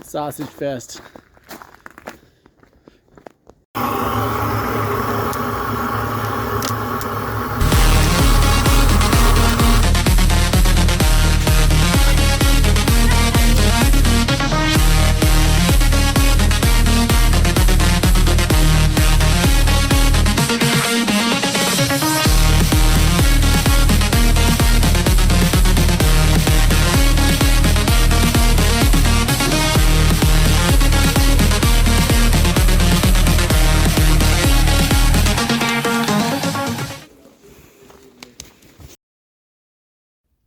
Sausage fest.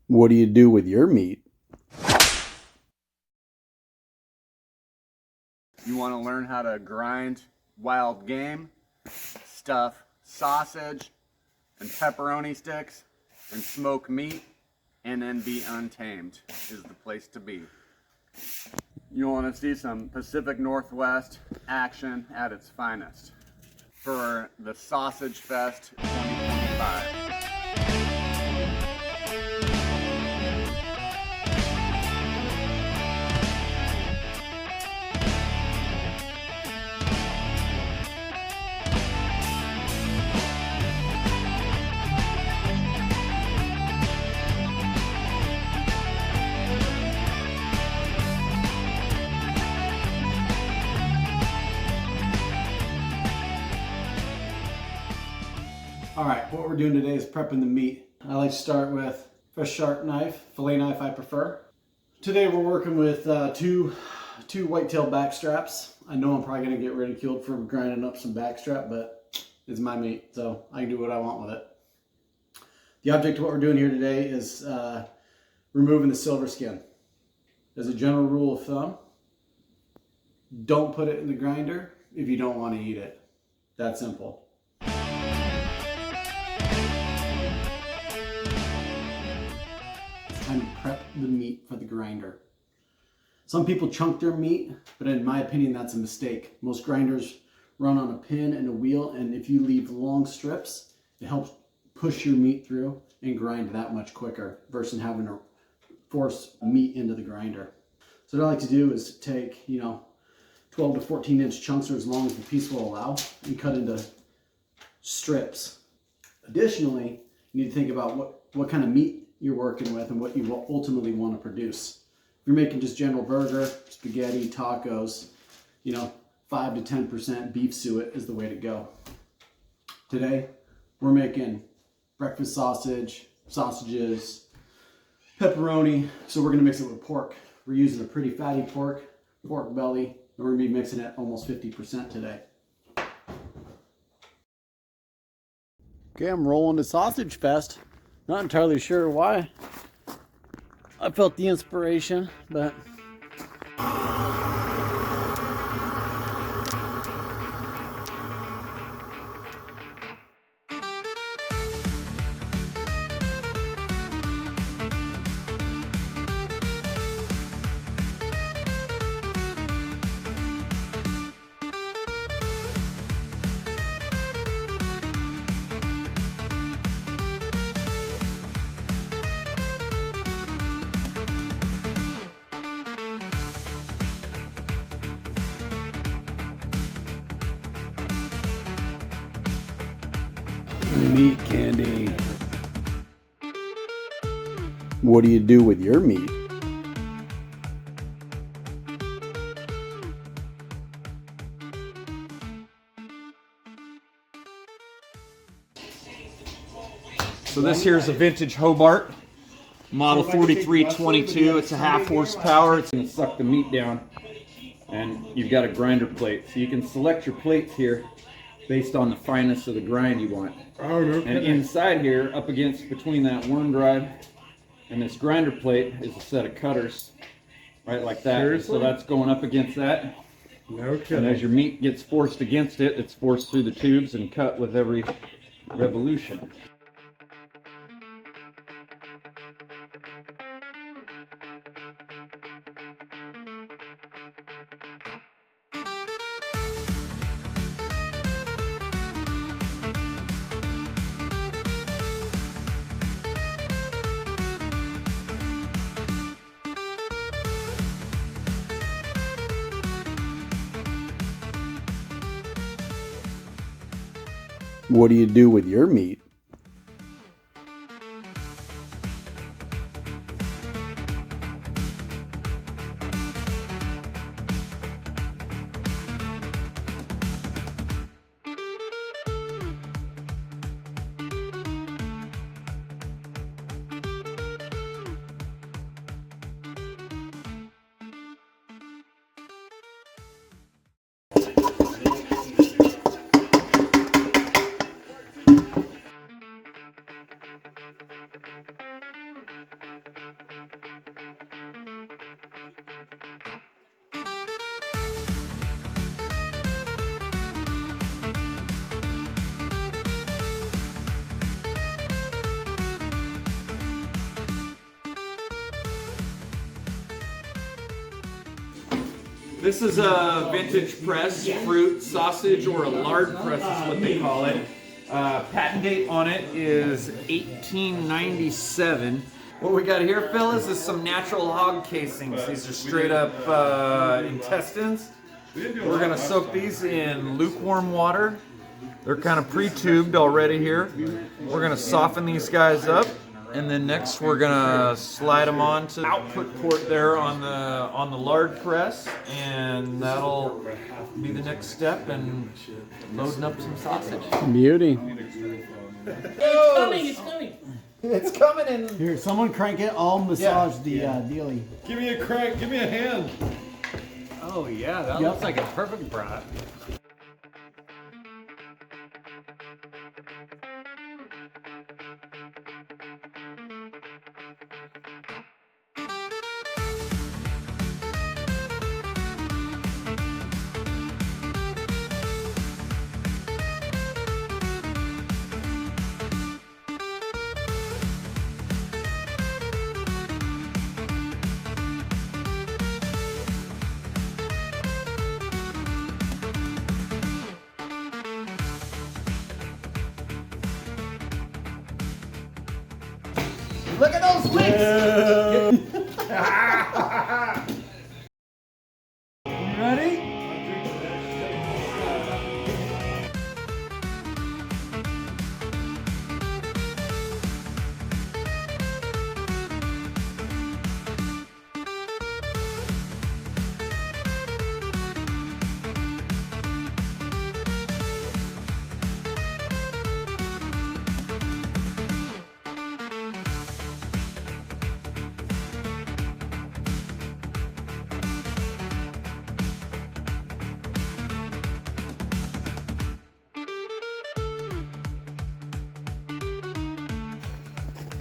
What do you do with your meat? You want to learn how to grind wild game, stuff sausage and pepperoni sticks, and smoke meat? NNB Untamed is the place to be. You want to see some Pacific Northwest action at its finest for the Sausage Fest 2025. All right, what we're doing today is prepping the meat. I like to start with a sharp knife, fillet knife I prefer. Today we're working with two whitetail back straps. I know I'm probably gonna get ridiculed for grinding up some back strap, but it's my meat, so I can do what I want with it. The object of what we're doing here today is removing the silver skin. As a general rule of thumb, don't put it in the grinder if you don't want to eat it. That simple. Time to prep the meat for the grinder. Some people chunk their meat, but in my opinion, that's a mistake. Most grinders run on a pin and a wheel, and if you leave long strips, it helps push your meat through and grind that much quicker versus having to force meat into the grinder. So what I like to do is take, 12 to 14 inch chunks, or as long as the piece will allow, and cut into strips. Additionally, you need to think about what kind of meat you're working with and what you ultimately want to produce. If you're making just general burger, spaghetti, tacos, 5 to 10% beef suet is the way to go. Today, we're making breakfast sausage, sausages, pepperoni, so we're gonna mix it with pork. We're using a pretty fatty pork belly, and we're gonna be mixing it almost 50% today. Okay, I'm rolling the Sausage Fest. Not entirely sure why I felt the inspiration, but meat candy. What do you do with your meat? So this here is a vintage Hobart, model 4322. It's a half horsepower. It's going to suck the meat down, and you've got a grinder plate. So you can select your plates here based on the fineness of the grind you want. Oh, no kidding. And inside here, up against between that worm drive and this grinder plate, is a set of cutters, right like that. Seriously? So that's going up against that. No kidding. And as your meat gets forced against it, it's forced through the tubes and cut with every revolution. What do you do with your meat? This is a vintage press fruit sausage, or a lard press is what they call it. Patent date on it is 1897. What we got here, fellas, is some natural hog casings. These are straight up intestines. We're gonna soak these in lukewarm water. They're kind of pre-tubed already here. We're gonna soften these guys up, and then next we're gonna slide them onto the output port there on the lard press, and that'll be the next step in loading up some sausage. Beauty. It's coming, it's coming. It's coming in. Here, someone crank it. I'll massage the dealie. Give me a crank, give me a hand. Oh yeah, that looks like a perfect brat. Look at those wings! You ready?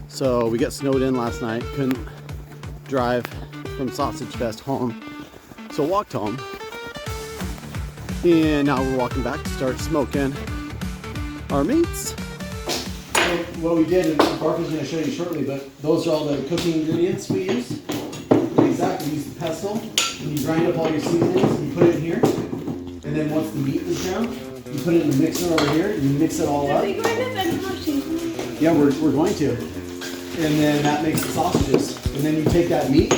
So we got snowed in last night. Couldn't drive from Sausage Fest home. So walked home. And now we're walking back to start smoking our meats. So what we did, and Barker's going to show you shortly, but those are all the cooking ingredients we use. Exactly, we use the pestle, and you grind up all your seasonings, and you put it in here. And then once the meat is ground, you put it in the mixer over here, and you mix it all up. Yeah, we're going to. And then that makes the sausages. And then you take that meat,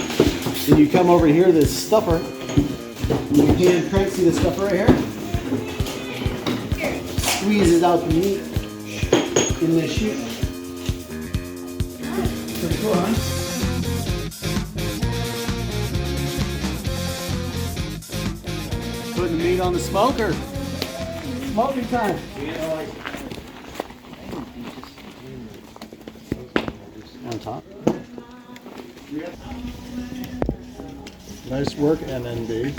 and you come over here to this stuffer, and you hand crank, see the stuffer right here? Squeezes out the meat in this chute. Pretty cool, huh? Putting the meat on the smoker. Smoking time. On top. Nice work, NNB.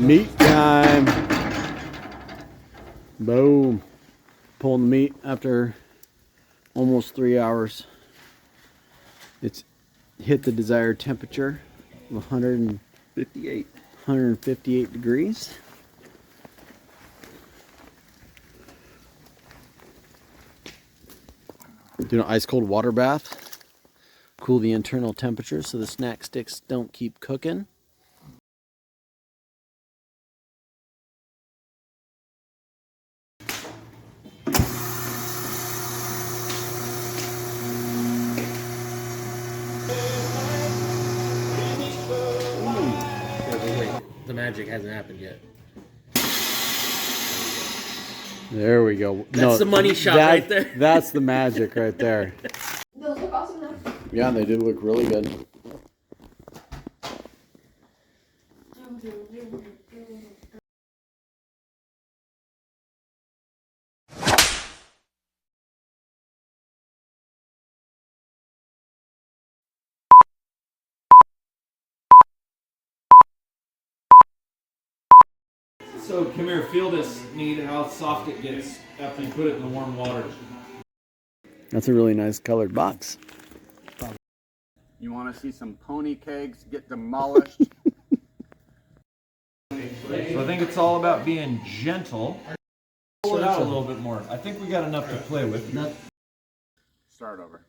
Meat time. Boom. Pulling the meat after almost 3 hours. It's hit the desired temperature of 158 degrees. Do an ice cold water bath. Cool the internal temperature so the snack sticks don't keep cooking. The magic hasn't happened yet. There we go. That's the money shot right there. That's the magic right there. Those look awesome though. Yeah, they do look really good. So come here, feel this meat, how soft it gets after you put it in the warm water. That's a really nice colored box. You want to see some pony kegs get demolished? So I think it's all about being gentle. Pull it out a little bit more. I think we got enough to play with. Start over.